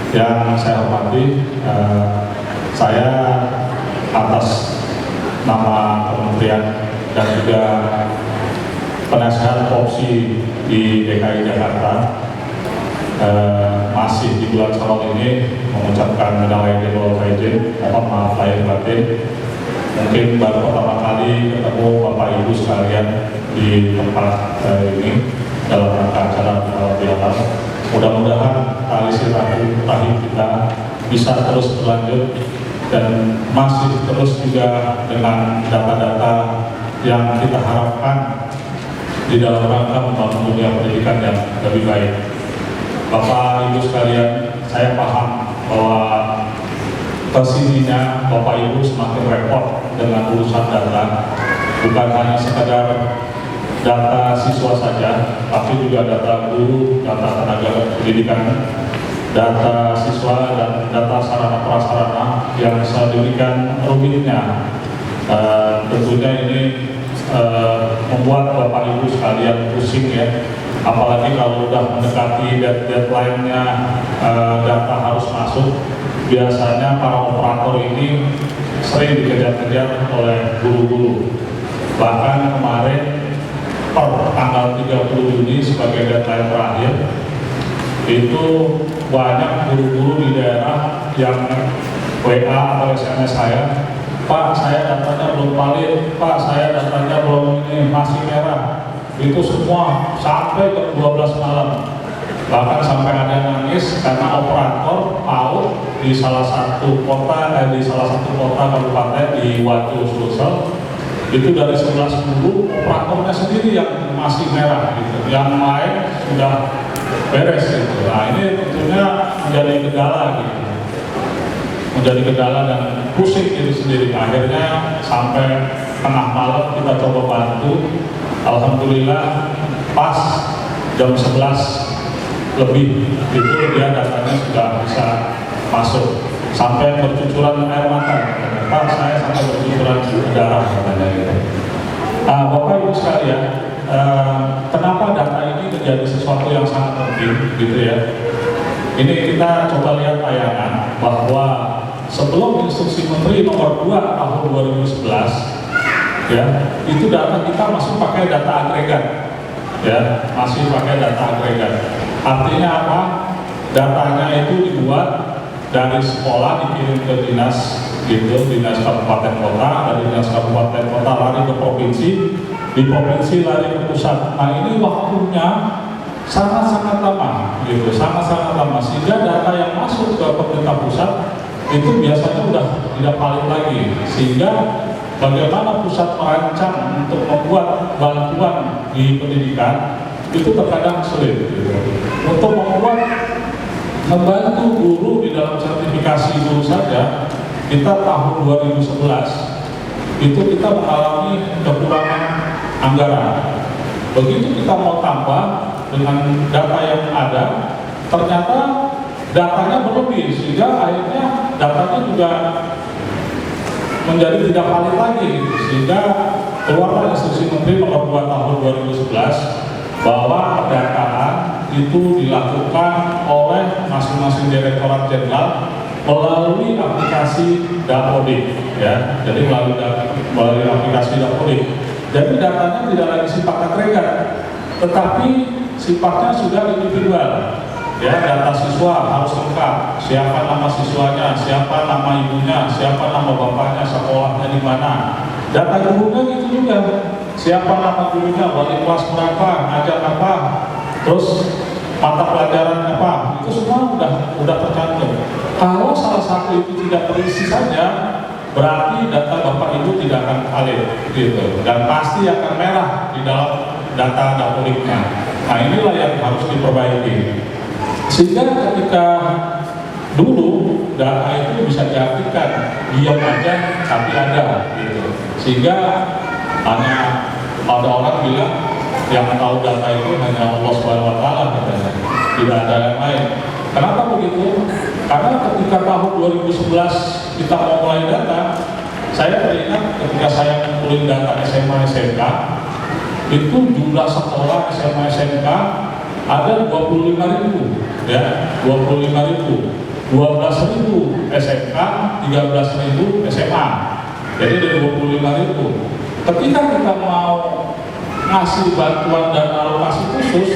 Yang saya hormati, saya atas nama kementerian dan juga penasehat Popsi di DKI Jakarta masih di bulan Syawal ini mengucapkan minal aidin wal faizin, mohon maaf lahir batin. Mungkin baru pertama kali ketemu Bapak Ibu sekalian di tempat ini dalam rangka acara halal. Mudah-mudahan tali silaturahim kita bisa terus berlanjut dan masih terus juga dengan data-data yang kita harapkan di dalam rangka membangun dunia pendidikan yang lebih baik. Bapak Ibu sekalian, saya paham bahwa kesininya Bapak Ibu semakin repot dengan urusan data, bukan hanya sekedar data siswa saja, tapi juga data guru, data tenaga pendidikan, data siswa, dan data sarana prasarana yang sedemikian rumitnya. Tentunya ini membuat Bapak Ibu sekalian pusing ya, apalagi kalau sudah mendekati deadline-nya data harus masuk. Biasanya para operator ini sering dikejar-kejar oleh guru-guru. Bahkan kemarin per tanggal 30 Juni sebagai deadline terakhir, itu banyak guru-guru di daerah yang WA atau SMS saya, Pak, saya datanya belum valid, Pak, saya datanya belum ini, masih merah. Itu semua sampai ke 12 malam. Bahkan sampai ada yang nangis karena operator PAUD di salah satu kota kabupaten di Wajo Sulsel itu dari 11 guru operatornya sendiri yang masih merah gitu, yang lain sudah beres gitu. Nah ini tentunya menjadi kendala gitu, menjadi kendala dan pusing diri sendiri. Akhirnya sampai tengah malam kita coba bantu, alhamdulillah pas jam 11 lebih itu dia datanya sudah bisa masuk, sampai bercucuran air mata. Pak, saya sampai bercucuran darah katanya gitu. Bapak Ibu sekalian, kenapa data ini menjadi sesuatu yang sangat penting gitu ya? Ini kita coba lihat tayangan bahwa sebelum Instruksi Menteri Nomor 2 tahun 2011 ya, itu data kita masih pakai data agregat ya, masih pakai data agregat. Artinya apa? Datanya itu dibuat dari sekolah dikirim ke dinas gitu, dinas kabupaten kota, dari dinas kabupaten kota lari ke provinsi, di provinsi lari ke pusat. Nah ini waktunya sangat-sangat lama gitu, sangat-sangat lama, sehingga data yang masuk ke pemerintah pusat itu biasanya udah tidak valid lagi, sehingga bagaimana pusat merancang untuk membuat bantuan di pendidikan itu terkadang sulit gitu. Untuk membantu guru di dalam sertifikasi guru saja, kita tahun 2011 itu kita mengalami kekurangan anggaran. Begitu kita mau tambah dengan data yang ada, ternyata datanya berlebih, sehingga akhirnya datanya juga menjadi tidak valid lagi gitu. Sehingga keluarlah Instruksi Menteri Nomor 2 tahun 2011 bahwa pendataan itu dilakukan oleh masing-masing direktorat jenderal melalui aplikasi Dapodik ya. Jadi melalui aplikasi Dapodik. Jadi datanya tidak lagi sifat agregat, tetapi sifatnya sudah individual. Ya, data siswa harus lengkap. Siapa nama siswanya, siapa nama ibunya, siapa nama bapaknya, sekolahnya di mana. Data gurunya gitu juga. Siapa nama gurunya, wali kelas berapa, ngajar apa, terus mata pelajaran apa, itu semua udah tercantum. Kalau salah satu itu tidak terisi saja, berarti data Bapak Ibu tidak akan valid gitu, dan pasti akan merah di dalam data Dapoliknya. Nah inilah yang harus diperbaiki, sehingga ketika dulu data itu bisa diartikan diam aja tapi ada gitu, sehingga hanya ada orang bilang yang tahu data itu hanya Allah SWT katanya, tidak ada yang lain. Kenapa begitu? Karena ketika tahun 2011 kita mau mulai data, saya teringat ketika saya ngumpulin data SMA SMK, itu jumlah sekolah SMA SMK ada 25.000 ya, 25.000. 12.000 SMK, 13.000 SMA. Jadi dari 25.000. Ketika kita mau ngasih bantuan dan alokasi khusus,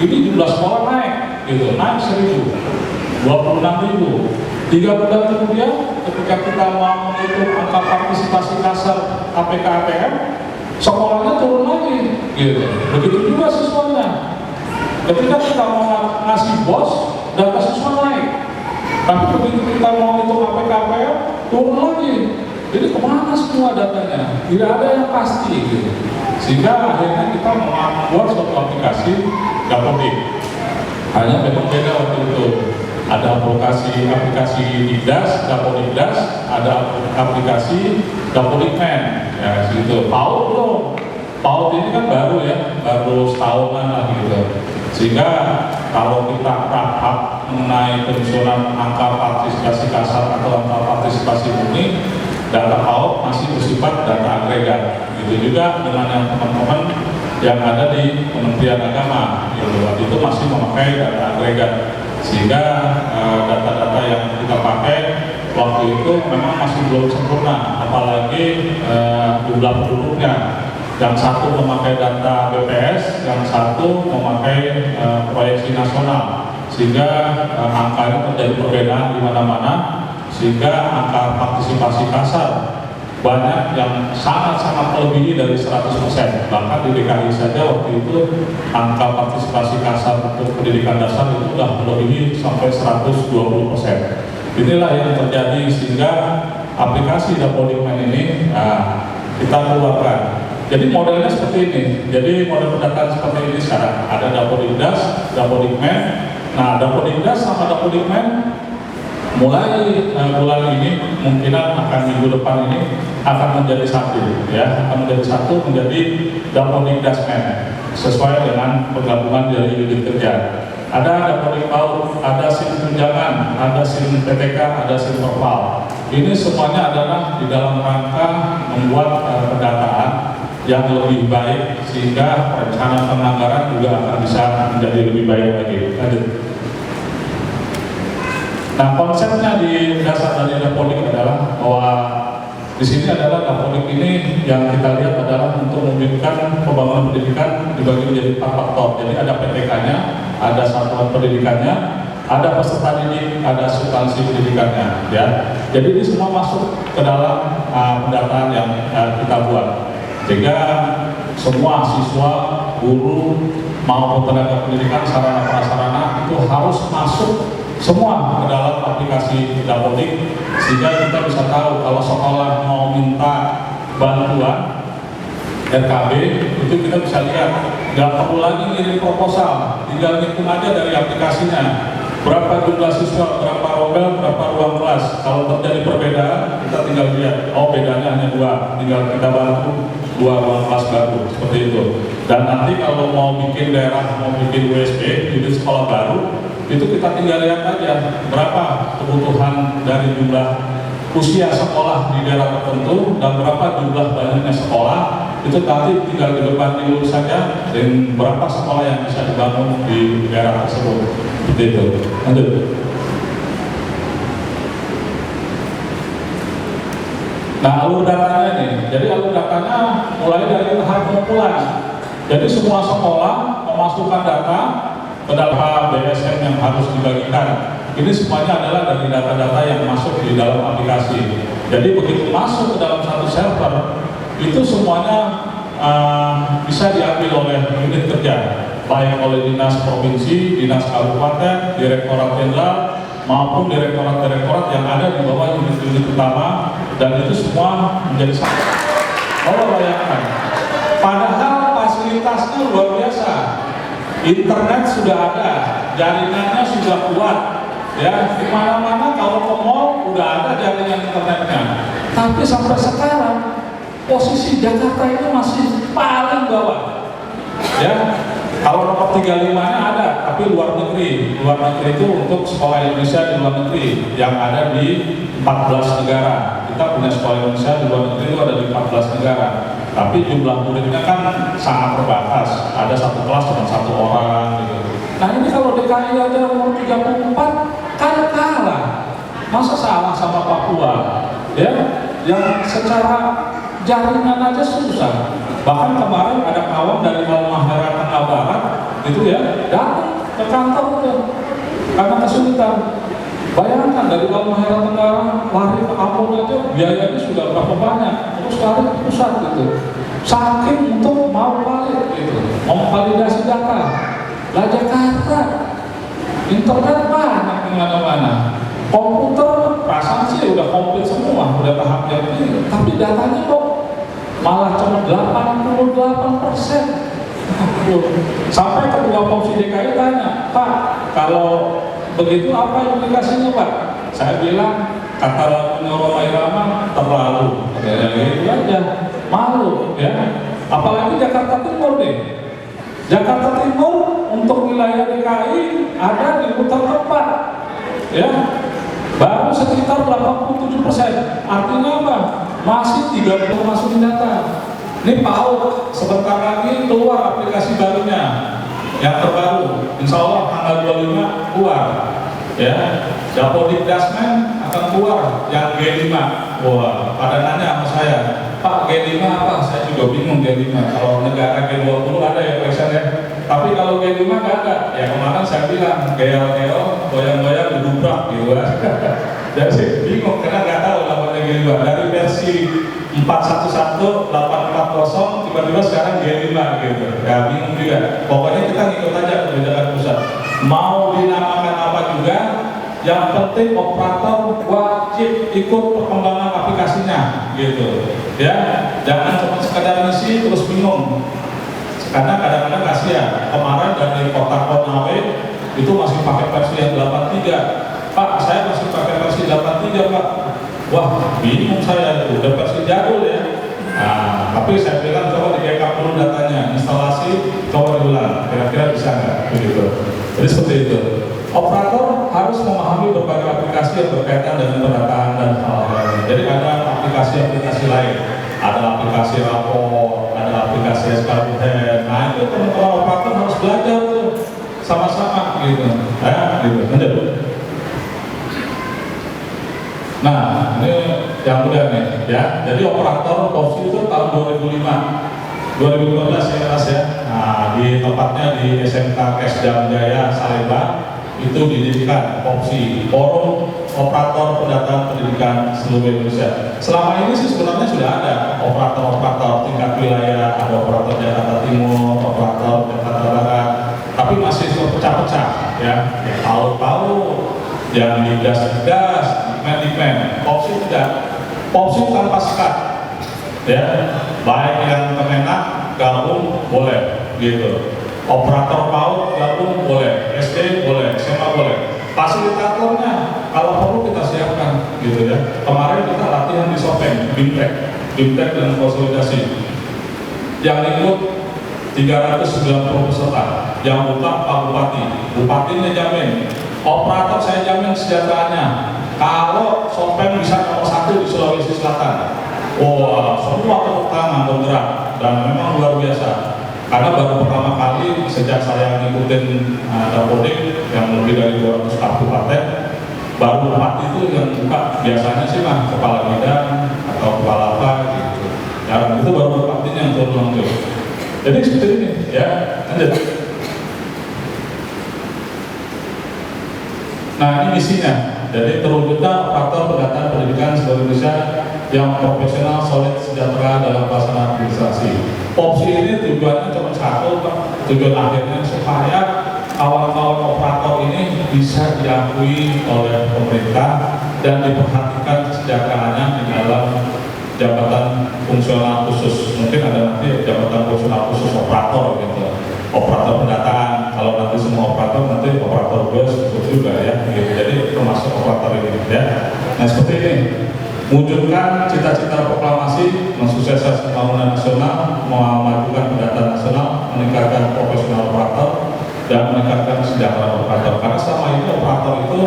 ini jumlah sekolah naik, gitu, naik 1.000, 26.000. 3 bulan kemudian, ketika kita mau menghitung angka partisipasi kasar APK APM, sekolahnya turun lagi, gitu. Begitu juga siswanya. Ketika kita mau ngasih BOS, data siswa naik. Tapi begitu kita mau hitung APK APM, turun lagi. Jadi kemana semua datanya? Tidak ada yang pasti, gitu. Sehingga akhirnya kita membuat suatu aplikasi Dapodik. Hanya memang beda waktu itu. Ada aplikasi Dikdas, Dapodikdas, ada aplikasi Dapodikmen, ya gitu. PAUD belum. PAUD ini kan baru ya, baru setahunan lah gitu. Sehingga kalau kita tahap mengenai penyusunan angka partisipasi kasar atau angka partisipasi murni, data PAUD masih bersifat data agregat. Gitu juga dengan yang teman-teman yang ada di Kementerian Agama. Gitu. Waktu itu masih memakai data agregat. Sehingga data-data yang kita pakai waktu itu memang masih belum sempurna, apalagi jumlah penduduknya. Yang satu memakai data BPS, yang satu memakai proyeksi nasional, sehingga angkanya terjadi perbedaan di mana-mana, sehingga angka partisipasi kasar banyak yang sangat-sangat melebihi dari 100%. Bahkan di DKI saja waktu itu angka partisipasi kasar untuk pendidikan dasar itu sudah melebihi sampai 120%. Inilah yang terjadi, sehingga aplikasi Dapodikmen ini kita keluarkan. Jadi modelnya seperti ini. Jadi model pendataan seperti ini sekarang. Ada Dapodikdas, Dapodikmen. Nah, Dapodikdas sama Dapodikmen mulai bulan ini, kemungkinan akan minggu depan ini akan menjadi satu, ya, akan menjadi satu, menjadi Dapodikdasmen sesuai dengan penggabungan dari unit kerja. Ada Dapodik PAUD, ada SIM tunjangan, ada SIM PTK, ada SIM Perpal. Ini semuanya adalah di dalam rangka membuat pendataan yang lebih baik, sehingga perencanaan penganggaran juga akan bisa menjadi lebih baik lagi. Lanjut. Nah, konsepnya di dasar dari Dapodik adalah bahwa di sini adalah Dapodik ini yang kita lihat adalah untuk membimbingkan pembangunan pendidikan dibagi menjadi 4 faktor. Jadi ada PTK-nya, ada satuan pendidikannya, ada peserta didik, ada substansi pendidikannya, ya. Jadi ini semua masuk ke dalam pendataan yang kita buat. Sehingga semua siswa, guru maupun tenaga pendidikan, sarana prasarana itu harus masuk semua ke dalam aplikasi Dapodik, sehingga kita bisa tahu kalau sekolah mau minta bantuan RKB, itu kita bisa lihat, nggak perlu lagi ngirim proposal, tinggal ngitung aja dari aplikasinya berapa jumlah siswa, berapa rogel, berapa ruang kelas. Kalau terjadi perbedaan, kita tinggal lihat, oh bedanya hanya 2, tinggal kita bantu 2 ruang kelas baru, seperti itu. Dan nanti kalau mau bikin daerah, mau bikin USP, unit sekolah baru, itu kita tinggal lihat aja berapa kebutuhan dari jumlah usia sekolah di daerah tertentu dan berapa jumlah banyaknya sekolah, itu nanti tinggal dibebani dulu saja, dan berapa sekolah yang bisa dibangun di daerah tersebut. Seperti itu. Lanjut. Nah, alur datanya nih. Jadi alur datanya mulai dari tahap pengumpulan. Jadi semua sekolah memasukkan data ke dalam BSN yang harus dibagikan. Ini semuanya adalah dari data-data yang masuk di dalam aplikasi. Jadi begitu masuk ke dalam satu server, itu semuanya bisa diambil oleh unit kerja, baik oleh dinas provinsi, dinas kabupaten, direktorat jenderal, maupun direktorat-direktorat yang ada di bawah unit-unit utama, dan itu semua menjadi satu. Kalau bayangkan, padahal fasilitasnya luar biasa. Internet sudah ada, jaringannya sudah kuat, ya, di mana-mana kalau ke mall udah ada jaringan internetnya. Tapi sampai sekarang posisi Jakarta itu masih paling bawah, ya. Kalau nomor 35-nya ada, tapi luar negeri. Luar negeri itu untuk sekolah Indonesia di luar negeri yang ada di 14 negara. Kita punya sekolah Indonesia di luar negeri itu ada di 14 negara. Tapi jumlah muridnya kan sangat terbatas. Ada satu kelas cuma 1 orang gitu. Nah, ini kalau DKI aja umur 34 kan kalah. Masa salah sama Papua? Ya, yang secara jaringan aja susah. Bahkan kemarin ada kawan dari Halmahera Tengah Barat itu ya datang ke kantor itu karena kesulitan. Bayangkan dari Halmahera Tengah lari ke Ambon aja biayanya sudah berapa banyak, terus lari ke pusat gitu. Saking untuk mau balik gitu, mau validasi data. Lah Jakarta, internet banyak di mana-mana. Komputer perasaan sih udah komplit semua, udah tahap yang ini, tapi datanya kok malah cuma 88%. Sampai ketua Komisi DKI tanya, Pak, kalau begitu apa implikasinya Pak? Saya bilang, kata lagunya Roma Irama, terlalu. Ya gitu aja, malu ya. Apalagi Jakarta Timur deh. Jakarta Timur untuk wilayah DKI ada di Hutan Tempat, ya. Baru sekitar 87%. Artinya apa? Masih 30 masukin data. Ini PAUD sebentar lagi keluar aplikasi barunya yang terbaru. Insya Allah tanggal 25 keluar. Ya, Dapodik Dasmen akan keluar yang G5. Wah, pada nanya sama saya, Pak G5 apa? Saya juga bingung G5. Kalau negara G20 ada ya ya. Tapi kalau G5 nggak ada. Ya kemarin saya bilang geo-geo, goyang-goyang, duduk gitu. Jadi saya bingung karena nggak tahu namanya G5. Dari versi 411, 840, tiba-tiba sekarang G5 gitu. Ya bingung juga. Pokoknya kita ngikut aja kebijakan pusat. Mau dinamakan apa juga, yang penting operator wajib ikut perkembangan aplikasinya gitu. Ya, jangan cuma sekedar ngisi terus bingung. Karena kadang-kadang kasihan. Kemarin dari Kota Konawe itu masih pakai versi yang 83. Pak, saya masih pakai versi 83 Pak. Wah, bingung saya itu, udah versi jadul ya. Nah, tapi saya bilang coba di backup dulu datanya, instalasi, coba diulang, kira-kira bisa nggak? Begitu. Jadi seperti itu. Operator harus memahami berbagai aplikasi yang berkaitan dengan pendataan dan hal-hal lain. Jadi ada aplikasi-aplikasi lain, ada aplikasi rapor, ada aplikasi SKPN. Nah itu teman-teman operator harus belajar tuh sama-sama gitu. Gitu. Nah, ini yang mudah nih, ya. Jadi operator POPSI itu tahun 2015 ya Mas ya. Nah, di tempatnya di SMK Kesdam Jaya Salemba itu didirikan POPSI, Forum Operator Pendataan Pendidikan Seluruh Indonesia. Selama ini sih sebenarnya sudah ada operator-operator tingkat wilayah, ada operator Jakarta Timur, operator Jakarta Barat, tapi masih pecah-pecah, ya. Tahu-tahu yang digas-gas, dipen. POPSI tidak, POPSI tanpa sekat, ya. Baik yang Kemenak gabung boleh, gitu. Operator PAUD gabung boleh, SD boleh, SMA boleh. Fasilitatornya kalau perlu kita siapkan, gitu ya. Kemarin kita latihan di Sopeng, BIMTEK dan konsolidasi. Yang ikut 390 peserta, yang buka Pak Bupati, bupatinya jamin. Operator saya jamin sejahteraannya. Kalau Sopeng bisa nomor 1 di Sulawesi Selatan, wah semua tepuk tangan bergerak dan memang luar biasa. Karena baru pertama kali sejak saya ngikutin Dapodik yang lebih dari 200 kabupaten, baru bupati itu yang buka. Biasanya sih mah kepala bidang atau kepala apa gitu. Dan itu baru bupatinya yang turun langsung. Jadi seperti ini, ya. Lanjut. Nah ini misinya. Jadi terwujudnya operator pendataan pendidikan seluruh Indonesia yang profesional, solid, sejahtera dalam pelaksanaan administrasi. POPSI ini tujuannya cuma satu, Pak. Tujuan akhirnya supaya kawan-kawan operator ini bisa diakui oleh pemerintah dan diperhatikan kesejahteraannya di dalam jabatan fungsional khusus. Mungkin ada nanti jabatan fungsional khusus operator gitu. Operator pendataan, kalau nanti semua operator nanti operator bus juga ya, gitu. Jadi termasuk operator ini ya. Nah seperti ini, wujudkan cita-cita proklamasi, mensukseskan pembangunan nasional, memajukan pendataan nasional, meningkatkan profesional operator, dan meningkatkan kesejahteraan operator. Karena selama ini operator itu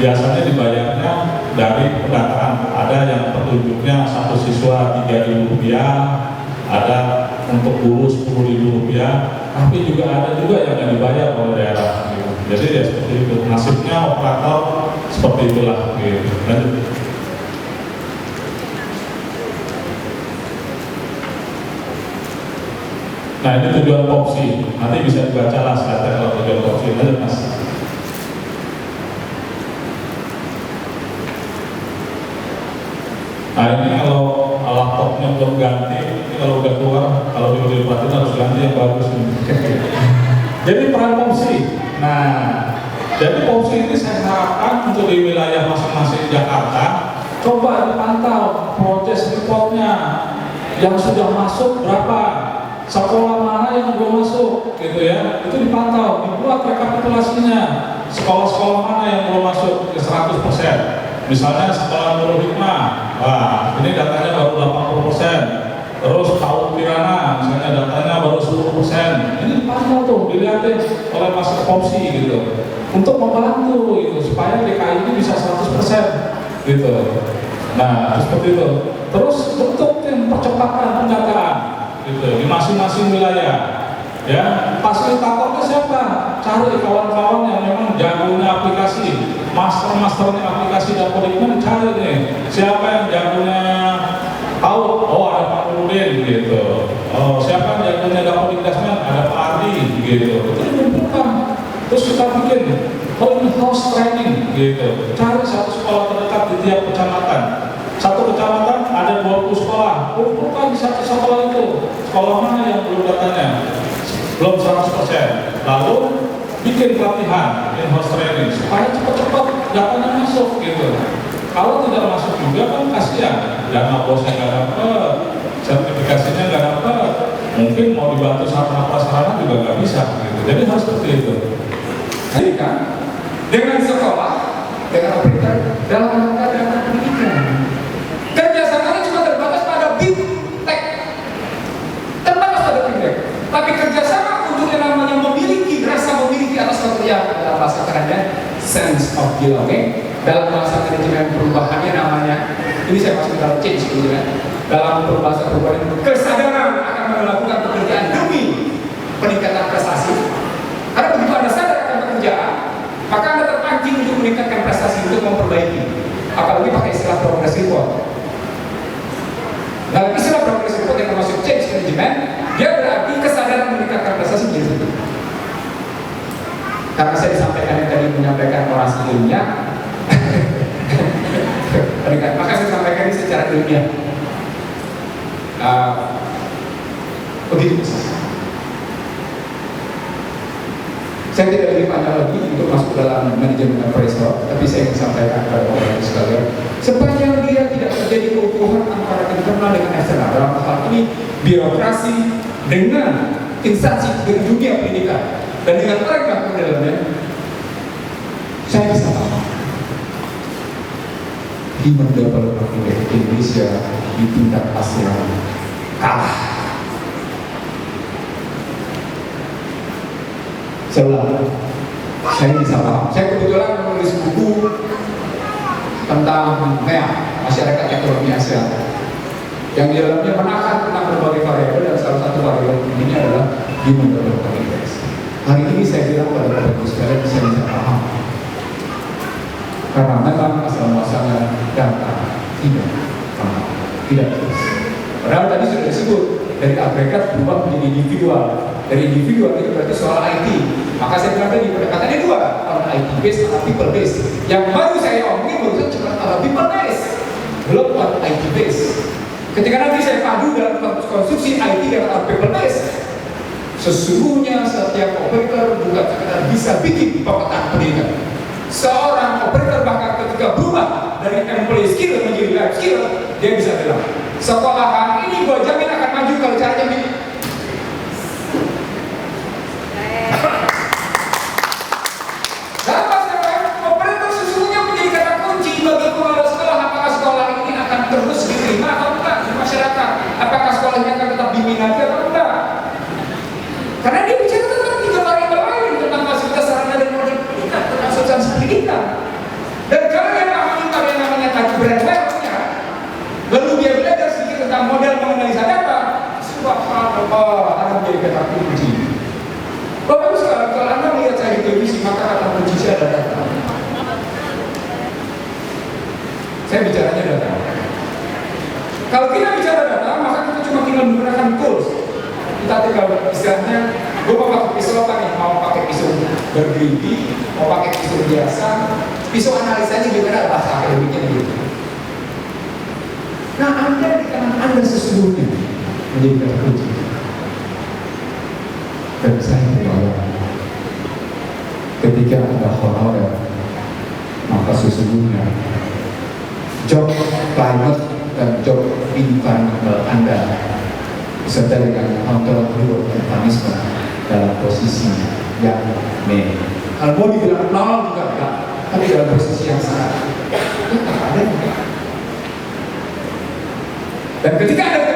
biasanya dibayarnya dari pendataan. Ada yang petunjuknya satu siswa Rp3.000, ada untuk guru Rp10.000, tapi juga ada juga yang nggak dibayar oleh daerah. Gitu. Jadi ya seperti itu, nasibnya operator seperti itulah. Gitu. Lanjut. Nah ini tujuan POPSI, nanti bisa dibaca lah slide kalau tujuan POPSI. Lanjut Mas. Nah ini kalau laptopnya belum ganti, ini kalau udah keluar, kalau diperhatiin harus ganti yang bagus. Jadi peran POPSI. Nah, jadi POPSI ini saya harapkan untuk di wilayah masing-masing Jakarta, coba dipantau progress reportnya yang sudah masuk berapa, sekolah mana yang belum masuk, gitu ya, itu dipantau, dibuat rekapitulasinya, sekolah-sekolah mana yang belum masuk ke 100%. Misalnya sekolah Nurul Hikmah, wah ini datanya baru 80%. Terus Paut Kirana, misalnya datanya baru 10%. Ini dipantau tuh, dilihatin oleh Mas POPSI gitu, untuk membantu gitu supaya DKI ini bisa 100% gitu. Nah seperti itu. Terus bentuk tim percepatan pendataan gitu di masing-masing wilayah. Ya, fasilitatornya siapa? Cari kawan-kawan yang memang jagonya aplikasi, master-masternya aplikasi dan kodikmen, cari nih. Siapa yang jagonya tahu? Oh ada Pak Nurudin gitu. Oh siapa yang jagonya Dapodik Dasman? Ada Pak Ardi gitu. Itu dikumpulkan. Terus kita bikin house training gitu. Cari satu sekolah terdekat di tiap kecamatan. Satu kecamatan ada 20 sekolah. Kumpulkan di satu sekolah itu. Sekolah mana yang belum datanya? Belum 100%. Lalu bikin pelatihan in-house training supaya cepat-cepat datanya masuk gitu. Kalau tidak masuk juga kan kasihan, dana bosnya nggak dapat, sertifikasinya nggak dapat, mungkin mau dibantu sarana prasarana juga nggak bisa gitu. Jadi harus seperti itu. Jadi kan dengan sekolah, dengan operator dalam rangka dana pendidikan, kerjasamanya cuma terbatas pada BIMTEK, terbatas pada BIMTEK. Tapi kerjasama untuk yang namanya memiliki, rasa memiliki atas suatu yang dalam bahasa kerennya sense of belonging, dalam bahasa manajemen perubahannya namanya, ini saya masuk dalam change gitu kan, dalam bahasa perubahan kesadaran akan melakukan pekerjaan demi peningkatan prestasi. Karena begitu Anda sadar akan pekerjaan, maka Anda terpancing untuk meningkatkan prestasi, untuk memperbaiki. Apalagi pakai istilah progress report. Dalam istilah progress report yang termasuk change management, dia berarti kesadaran meningkatkan prestasi menjadi satu. Karena saya disampaikan yang tadi menyampaikan orasi ilmiah, maka saya sampaikan ini secara ilmiah. Begitu. Saya tidak lebih panjang lagi untuk masuk dalam manajemen operasional, tapi saya ingin sampaikan kepada orang sekalian, sepanjang dia tidak terjadi keutuhan antara internal dengan eksternal, dalam hal ini birokrasi dengan instansi dari dunia pendidikan dan dengan mereka di dalamnya, saya bisa tahu Human Development Index Indonesia di tingkat ASEAN kalah. Saya bisa paham. Saya kebetulan menulis buku tentang MEA, Masyarakat Ekonomi ASEAN, yang di dalamnya menakan tentang berbagai variabel, dan salah satu variabel ini adalah Human Development Index. Hari ini saya bilang pada Bapak Ibu sekalian bisa paham, karena memang asal-muasalnya data tidak paham, tidak terus. Padahal tadi sudah disebut dari agregat berubah menjadi individual. Dari individual itu berarti soal IT. Maka saya bilang tadi pendekatannya dua, on IT base atau people base. Yang baru saya omongin barusan cuma people base, belum on IT base. Ketika nanti saya padu dalam konstruksi IT dengan people base, sesungguhnya setiap operator juga sekedar bisa bikin pemetaan pendidikan. Seorang operator bahkan ketika berubah dari employee skill menjadi life skill, dia bisa bilang, sekolahan ini gua jamin akan maju kalau caranya begini. Operator sesungguhnya menjadi kata kunci bagi kepala sekolah. Apakah sekolah ini akan terus diterima atau enggak di masyarakat? Apakah sekolah ini akan tetap diminati atau enggak? Karena dia bicara tentang tiga variabel lain, tentang fasilitas sarana dan model pendidikan, tentang substansi pendidikan. Dan kalau dia mengamalkan yang namanya tadi brand lainnya, lalu dia belajar sedikit tentang model menganalisa data, subhanallah definisi, maka kata kunci saya ada data. Saya bicaranya data. Kalau kita bicara data, maka kita cuma tinggal menggunakan tools. Kita tinggal istilahnya, gue mau pakai pisau apa nih? Mau pakai pisau bergerigi, mau pakai pisau biasa, pisau analisanya gimana bahasa akademiknya gitu. Nah, Anda di kanan Anda sesungguhnya menjadi kata kunci. Dan saya percaya ketika Anda honorer, maka sesungguhnya job climate dan job environmental Anda beserta dengan kontrol reward dan punishment dalam posisi yang kalau mau dibilang nol juga enggak, tapi dalam posisi yang sangat ada. Dan ketika Anda